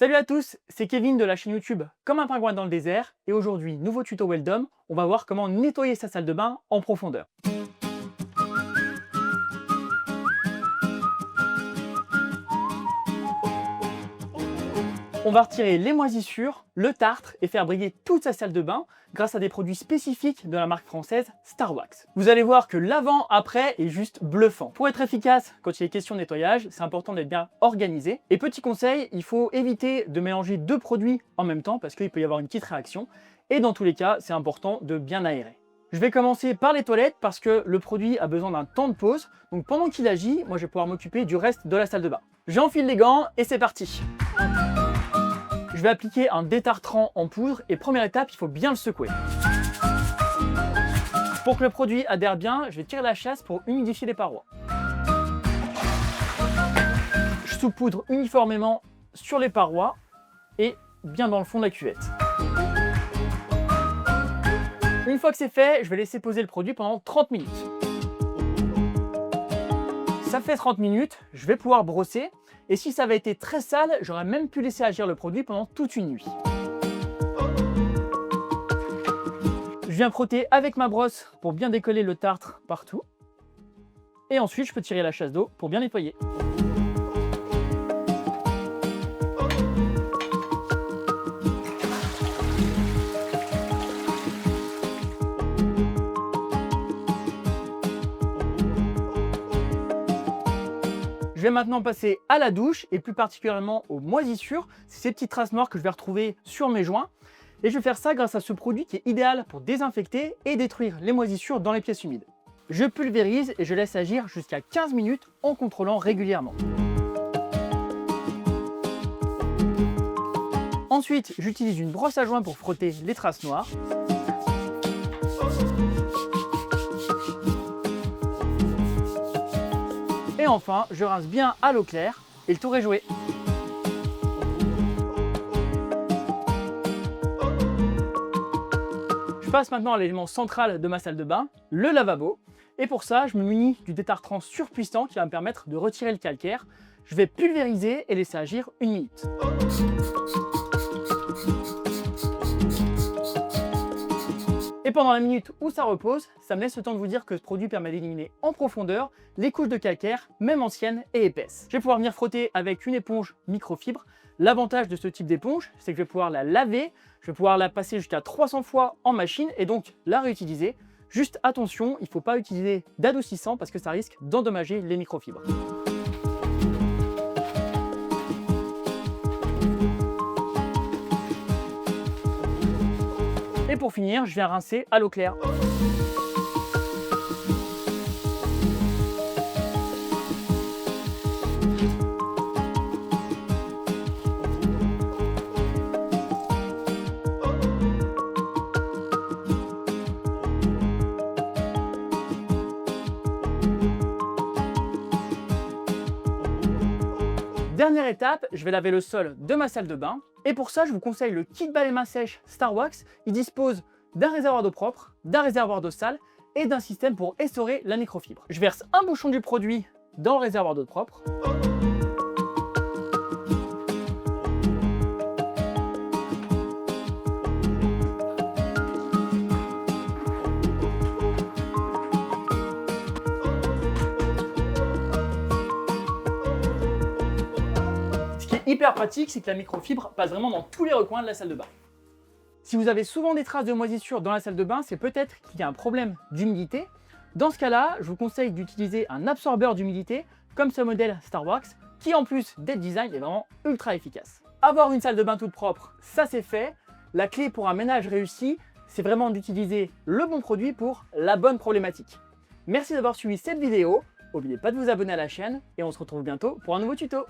Salut à tous, c'est Kevin de la chaîne YouTube Comme un pingouin dans le désert et aujourd'hui, nouveau tuto Weldom, on va voir comment nettoyer sa salle de bain en profondeur. On va retirer les moisissures, le tartre et faire briller toute sa salle de bain grâce à des produits spécifiques de la marque française Star Wax. Vous allez voir que l'avant-après est juste bluffant. Pour être efficace quand il est question de nettoyage, c'est important d'être bien organisé. Et petit conseil, il faut éviter de mélanger deux produits en même temps parce qu'il peut y avoir une petite réaction. Et dans tous les cas, c'est important de bien aérer. Je vais commencer par les toilettes parce que le produit a besoin d'un temps de pause. Donc pendant qu'il agit, moi je vais pouvoir m'occuper du reste de la salle de bain. J'enfile les gants et c'est parti. Je vais appliquer un détartrant en poudre et première étape, il faut bien le secouer. Pour que le produit adhère bien, je vais tirer la chasse pour humidifier les parois. Je saupoudre uniformément sur les parois et bien dans le fond de la cuvette. Une fois que c'est fait, je vais laisser poser le produit pendant 30 minutes. Ça fait 30 minutes, je vais pouvoir brosser. Et si ça avait été très sale, j'aurais même pu laisser agir le produit pendant toute une nuit. Je viens frotter avec ma brosse pour bien décoller le tartre partout. Et ensuite, je peux tirer la chasse d'eau pour bien nettoyer. Je vais maintenant passer à la douche et plus particulièrement aux moisissures. C'est ces petites traces noires que je vais retrouver sur mes joints. Et je vais faire ça grâce à ce produit qui est idéal pour désinfecter et détruire les moisissures dans les pièces humides. Je pulvérise et je laisse agir jusqu'à 15 minutes en contrôlant régulièrement. Ensuite, j'utilise une brosse à joint pour frotter les traces noires. Et enfin, je rince bien à l'eau claire et le tour est joué. Je passe maintenant à l'élément central de ma salle de bain, le lavabo. Et pour ça, je me munis du détartrant surpuissant qui va me permettre de retirer le calcaire. Je vais pulvériser et laisser agir 1 minute. Et pendant la minute où ça repose, ça me laisse le temps de vous dire que ce produit permet d'éliminer en profondeur les couches de calcaire, même anciennes et épaisses. Je vais pouvoir venir frotter avec une éponge microfibre. L'avantage de ce type d'éponge, c'est que je vais pouvoir la laver, je vais pouvoir la passer jusqu'à 300 fois en machine et donc la réutiliser. Juste attention, il ne faut pas utiliser d'adoucissant parce que ça risque d'endommager les microfibres. Et pour finir, je viens rincer à l'eau claire. Dernière étape, je vais laver le sol de ma salle de bain. Et pour ça, je vous conseille le kit balai main sèche Star Wax. Il dispose d'un réservoir d'eau propre, d'un réservoir d'eau sale et d'un système pour essorer la microfibre. Je verse un bouchon du produit dans le réservoir d'eau propre. Hyper pratique, c'est que la microfibre passe vraiment dans tous les recoins de la salle de bain. Si vous avez souvent des traces de moisissure dans la salle de bain, c'est peut-être qu'il y a un problème d'humidité. Dans ce cas-là, je vous conseille d'utiliser un absorbeur d'humidité comme ce modèle Star Wax qui en plus d'être design est vraiment ultra efficace. Avoir une salle de bain toute propre, ça c'est fait. La clé pour un ménage réussi, c'est vraiment d'utiliser le bon produit pour la bonne problématique. Merci d'avoir suivi cette vidéo. N'oubliez pas de vous abonner à la chaîne et on se retrouve bientôt pour un nouveau tuto.